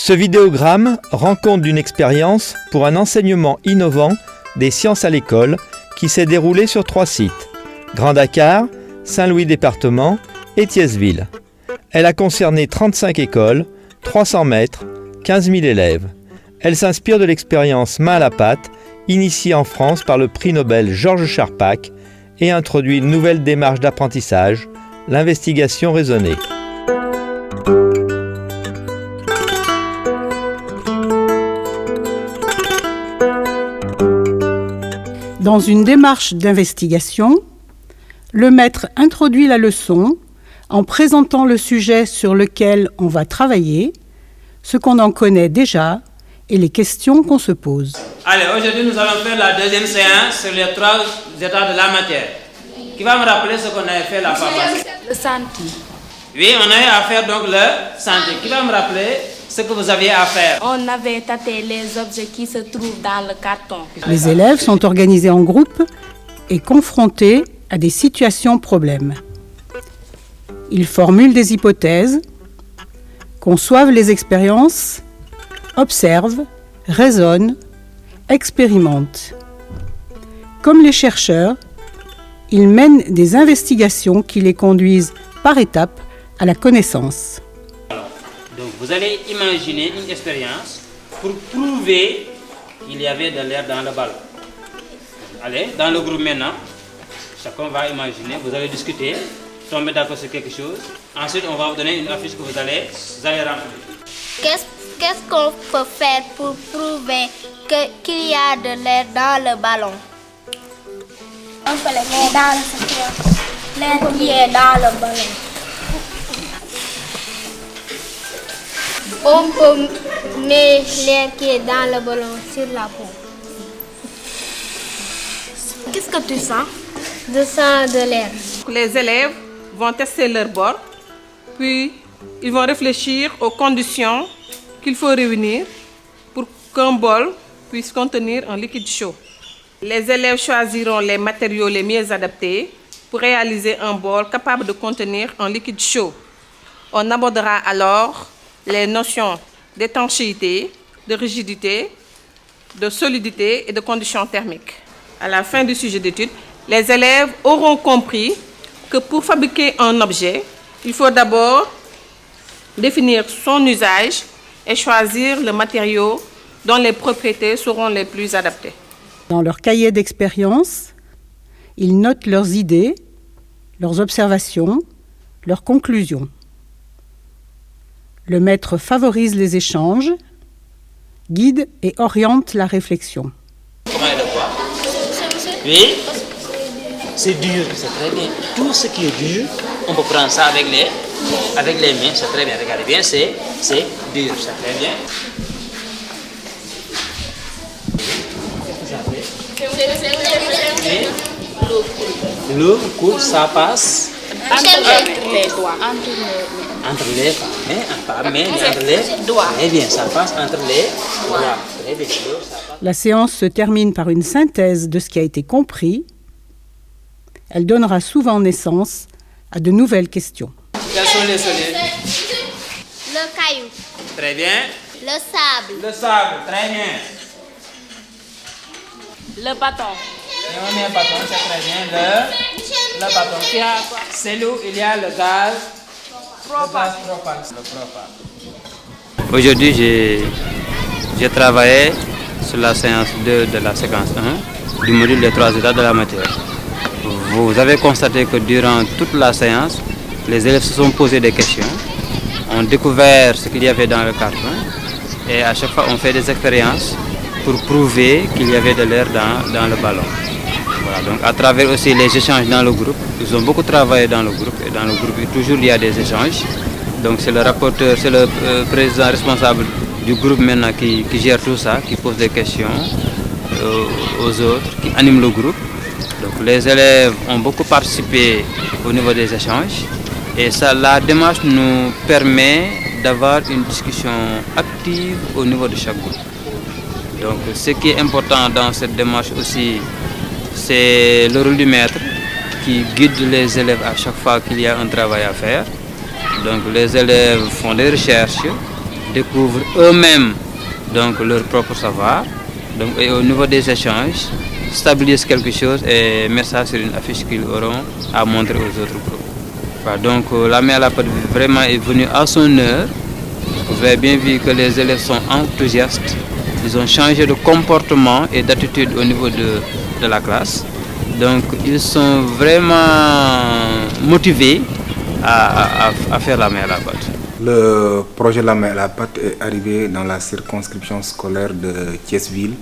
Ce vidéogramme rend compte d'une expérience pour un enseignement innovant des sciences à l'école qui s'est déroulé sur 3 sites, Grand Dakar, Saint-Louis département et Thiesville. Elle a concerné 35 écoles, 300 maîtres, 15 000 élèves. Elle s'inspire de l'expérience main à la pâte, initiée en France par le prix Nobel Georges Charpak et introduit une nouvelle démarche d'apprentissage, l'investigation raisonnée. Dans une démarche d'investigation, le maître introduit la leçon en présentant le sujet sur lequel on va travailler, ce qu'on en connaît déjà et les questions qu'on se pose. Allez, aujourd'hui nous allons faire la deuxième séance sur les 3 états de la matière. Qui va me rappeler ce qu'on avait fait la fois passée? Le senti. Oui, on avait à faire donc le senti. Qui va me rappeler ce que vous aviez à faire? On avait tâté les objets qui se trouvent dans le carton. Les élèves sont organisés en groupes et confrontés à des situations problèmes. Ils formulent des hypothèses, conçoivent les expériences, observent, raisonnent, expérimentent. Comme les chercheurs, ils mènent des investigations qui les conduisent par étapes à la connaissance. Donc vous allez imaginer une expérience pour prouver qu'il y avait de l'air dans le ballon. Allez, dans le groupe maintenant, chacun va imaginer, vous allez discuter, tomber d'accord sur quelque chose. Ensuite, on va vous donner une affiche que vous allez remplir. Qu'est-ce qu'on peut faire pour prouver qu'il y a de l'air dans le ballon? On peut le mettre dans le secteur. L'air qui est dans le ballon. On peut mettre l'air qui est dans le ballon sur la peau. Qu'est-ce que tu sens? Je sens de l'air. Les élèves vont tester leur bol, puis ils vont réfléchir aux conditions qu'il faut réunir pour qu'un bol puisse contenir un liquide chaud. Les élèves choisiront les matériaux les mieux adaptés pour réaliser un bol capable de contenir un liquide chaud. On abordera alors les notions d'étanchéité, de rigidité, de solidité et de conditions thermiques. À la fin du sujet d'étude, les élèves auront compris que pour fabriquer un objet, il faut d'abord définir son usage et choisir le matériau dont les propriétés seront les plus adaptées. Dans leur cahier d'expérience, ils notent leurs idées, leurs observations, leurs conclusions. Le maître favorise les échanges, guide et oriente la réflexion. Comment est le poids? Oui? C'est dur, c'est très bien. Tout ce qui est dur, on peut prendre ça avec les mains, c'est très bien. Regardez bien, c'est dur, c'est très bien. L'eau coule, ça passe Entre les doigts. entre les entre les doigts. Très bien, ça passe entre les doigts. Très bien, l'eau, ça passe. La séance se termine par une synthèse de ce qui a été compris. Elle donnera souvent naissance à de nouvelles questions. Quels sont les solides? Le caillou. Très bien. Le sable. Le sable, très bien. Le bâton. Et on met un bâton, c'est très bien. Le bâton. C'est là où il y a le gaz. Le gaz propane. Aujourd'hui, j'ai travaillé sur la séance 2 de la séquence 1 du module des 3 états de la matière. Vous avez constaté que durant toute la séance, les élèves se sont posés des questions, ont découvert ce qu'il y avait dans le carton et à chaque fois on fait des expériences pour prouver qu'il y avait de l'air dans le ballon. Voilà, donc à travers aussi les échanges dans le groupe, ils ont beaucoup travaillé dans le groupe et dans le groupe toujours il y a des échanges. Donc c'est le rapporteur, c'est le président responsable du groupe maintenant qui gère tout ça, qui pose des questions aux autres, qui anime le groupe. Donc les élèves ont beaucoup participé au niveau des échanges et ça, la démarche nous permet d'avoir une discussion active au niveau de chaque groupe. Donc ce qui est important dans cette démarche aussi, c'est le rôle du maître qui guide les élèves à chaque fois qu'il y a un travail à faire. Donc les élèves font des recherches, découvrent eux-mêmes donc leur propre savoir. Donc, et au niveau des échanges, stabilisent quelque chose et mettent ça sur une affiche qu'ils auront à montrer aux autres groupes. Voilà, donc la main à la pâte vraiment est venue à son heure. Vous avez bien vu que les élèves sont enthousiastes. Ils ont changé de comportement et d'attitude au niveau de la classe. Donc ils sont vraiment motivés à faire la main à la pâte. Le projet La main à la pâte est arrivé dans la circonscription scolaire de Thiès-Ville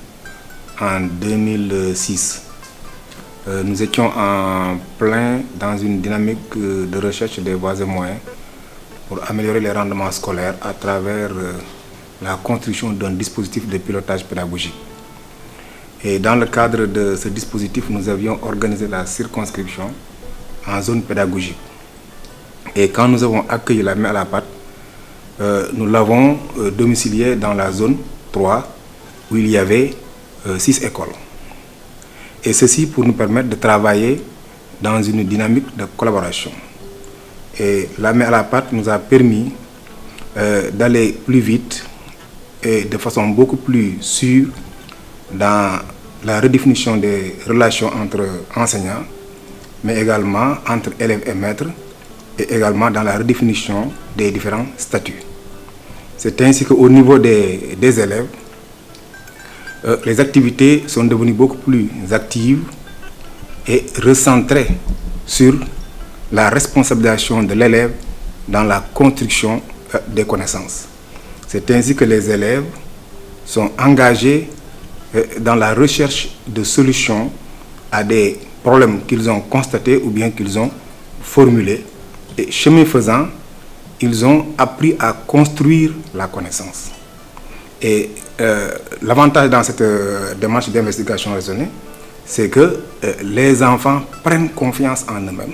en 2006. Nous étions en plein dans une dynamique de recherche des voies et moyens pour améliorer les rendements scolaires à travers la construction d'un dispositif de pilotage pédagogique. Et dans le cadre de ce dispositif, nous avions organisé la circonscription en zone pédagogique. Et quand nous avons accueilli la main à la pâte, nous l'avons domicilié dans la zone 3 où il y avait 6 écoles. Et ceci pour nous permettre de travailler dans une dynamique de collaboration. Et la main à la pâte nous a permis d'aller plus vite et de façon beaucoup plus sûre dans la redéfinition des relations entre enseignants, mais également entre élèves et maîtres, et également dans la redéfinition des différents statuts. C'est ainsi qu'au niveau des élèves, les activités sont devenues beaucoup plus actives et recentrées sur la responsabilisation de l'élève dans la construction des connaissances. C'est ainsi que les élèves sont engagés dans la recherche de solutions à des problèmes qu'ils ont constatés ou bien qu'ils ont formulés. Et chemin faisant, ils ont appris à construire la connaissance. Et l'avantage dans cette démarche d'investigation raisonnée, c'est que les enfants prennent confiance en eux-mêmes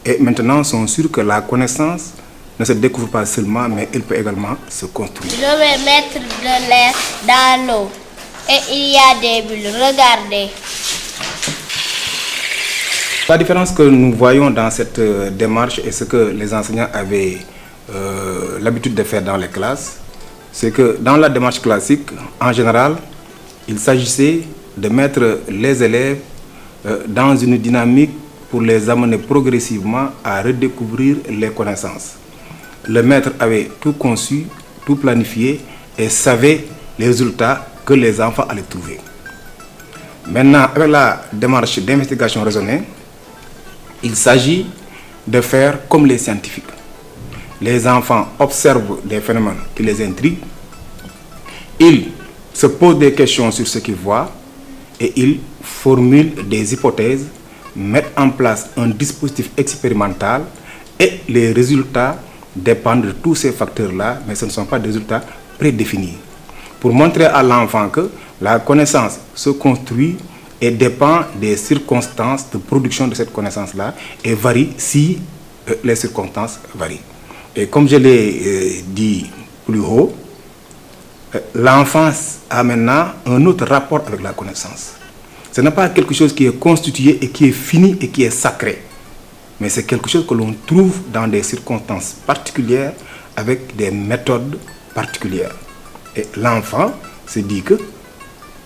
et maintenant sont sûrs que la connaissance ne se découvre pas seulement, mais elle peut également se construire. Je vais mettre de l'air dans l'eau et il y a des bulles. Regardez. La différence que nous voyons dans cette démarche et ce que les enseignants avaient l'habitude de faire dans les classes, c'est que dans la démarche classique, en général, il s'agissait de mettre les élèves dans une dynamique pour les amener progressivement à redécouvrir les connaissances. Le maître avait tout conçu, tout planifié et savait les résultats que les enfants allaient trouver. Maintenant, avec la démarche d'investigation raisonnée, il s'agit de faire comme les scientifiques. Les enfants observent des phénomènes qui les intriguent, ils se posent des questions sur ce qu'ils voient et ils formulent des hypothèses, mettent en place un dispositif expérimental et les résultats dépendent de tous ces facteurs-là, mais ce ne sont pas des résultats prédéfinis. Pour montrer à l'enfant que la connaissance se construit et dépend des circonstances de production de cette connaissance-là et varie si les circonstances varient. Et comme je l'ai dit plus haut, l'enfant a maintenant un autre rapport avec la connaissance. Ce n'est pas quelque chose qui est constitué et qui est fini et qui est sacré, mais c'est quelque chose que l'on trouve dans des circonstances particulières avec des méthodes particulières. Et l'enfant se dit que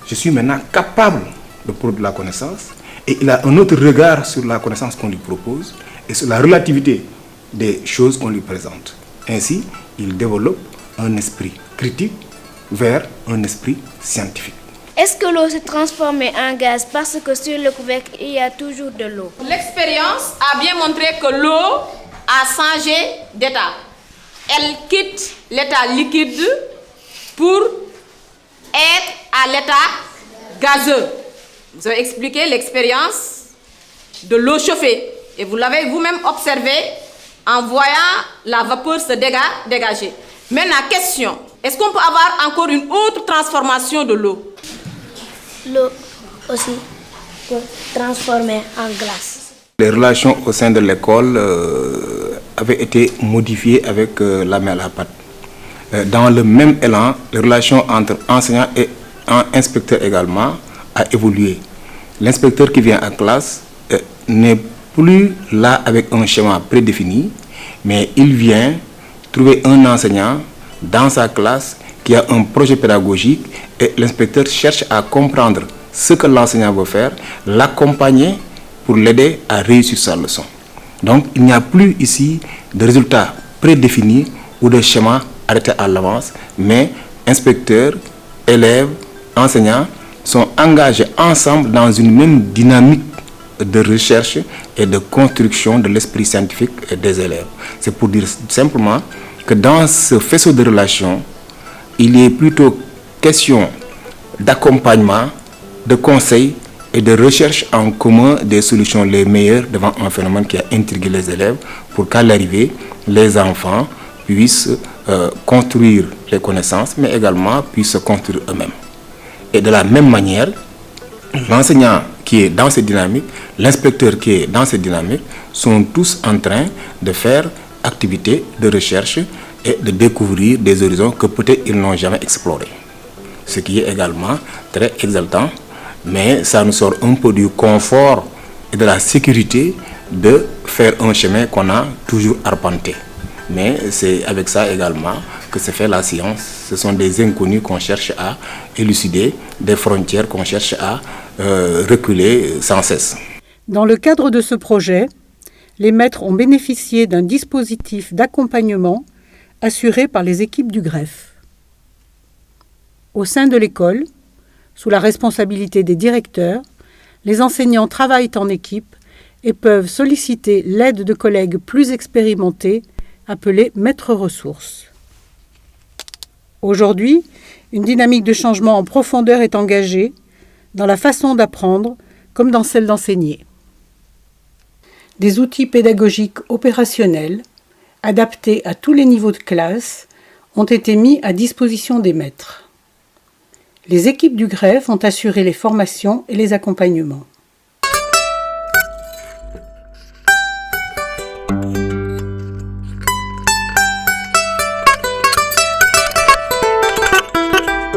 je suis maintenant capable de produire la connaissance et il a un autre regard sur la connaissance qu'on lui propose et sur la relativité des choses qu'on lui présente. Ainsi, il développe un esprit critique vers un esprit scientifique. Est-ce que l'eau se transforme en gaz parce que sur le couvercle, il y a toujours de l'eau? L'expérience a bien montré que l'eau a changé d'état. Elle quitte l'état liquide pour être à l'état gazeux. Vous avez expliqué l'expérience de l'eau chauffée et vous l'avez vous-même observé en voyant la vapeur se dégager. Maintenant, question, est-ce qu'on peut avoir encore une autre transformation de l'eau? L'eau aussi peut transformer en glace. Les relations au sein de l'école avaient été modifiées avec la main à la pâte. Dans le même élan, les relations entre enseignants et inspecteurs également a évolué. L'inspecteur qui vient en classe n'est plus là avec un schéma prédéfini, mais il vient trouver un enseignant dans sa classe qui a un projet pédagogique et l'inspecteur cherche à comprendre ce que l'enseignant veut faire, l'accompagner pour l'aider à réussir sa leçon. Donc il n'y a plus ici de résultats prédéfinis ou de schémas arrêtés à l'avance, mais inspecteurs, élèves, enseignants sont engagés ensemble dans une même dynamique de recherche et de construction de l'esprit scientifique des élèves. C'est pour dire simplement que dans ce faisceau de relations, il est plutôt question d'accompagnement, de conseil et de recherche en commun des solutions les meilleures devant un phénomène qui a intrigué les élèves pour qu'à l'arrivée, les enfants puissent construire les connaissances, mais également puissent se construire eux-mêmes. Et de la même manière, l'enseignant qui est dans cette dynamique, l'inspecteur qui est dans cette dynamique, sont tous en train de faire activités de recherche et de découvrir des horizons que peut-être ils n'ont jamais explorés. Ce qui est également très exaltant, mais ça nous sort un peu du confort et de la sécurité de faire un chemin qu'on a toujours arpenté. Mais c'est avec ça également que se fait la science. Ce sont des inconnus qu'on cherche à élucider, des frontières qu'on cherche à reculer sans cesse. Dans le cadre de ce projet, les maîtres ont bénéficié d'un dispositif d'accompagnement assuré par les équipes du greffe. Au sein de l'école, sous la responsabilité des directeurs, les enseignants travaillent en équipe et peuvent solliciter l'aide de collègues plus expérimentés appelés maîtres ressources. Aujourd'hui, une dynamique de changement en profondeur est engagée dans la façon d'apprendre comme dans celle d'enseigner. Des outils pédagogiques opérationnels, adaptés à tous les niveaux de classe, ont été mis à disposition des maîtres. Les équipes du greffe ont assuré les formations et les accompagnements.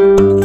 Thank you.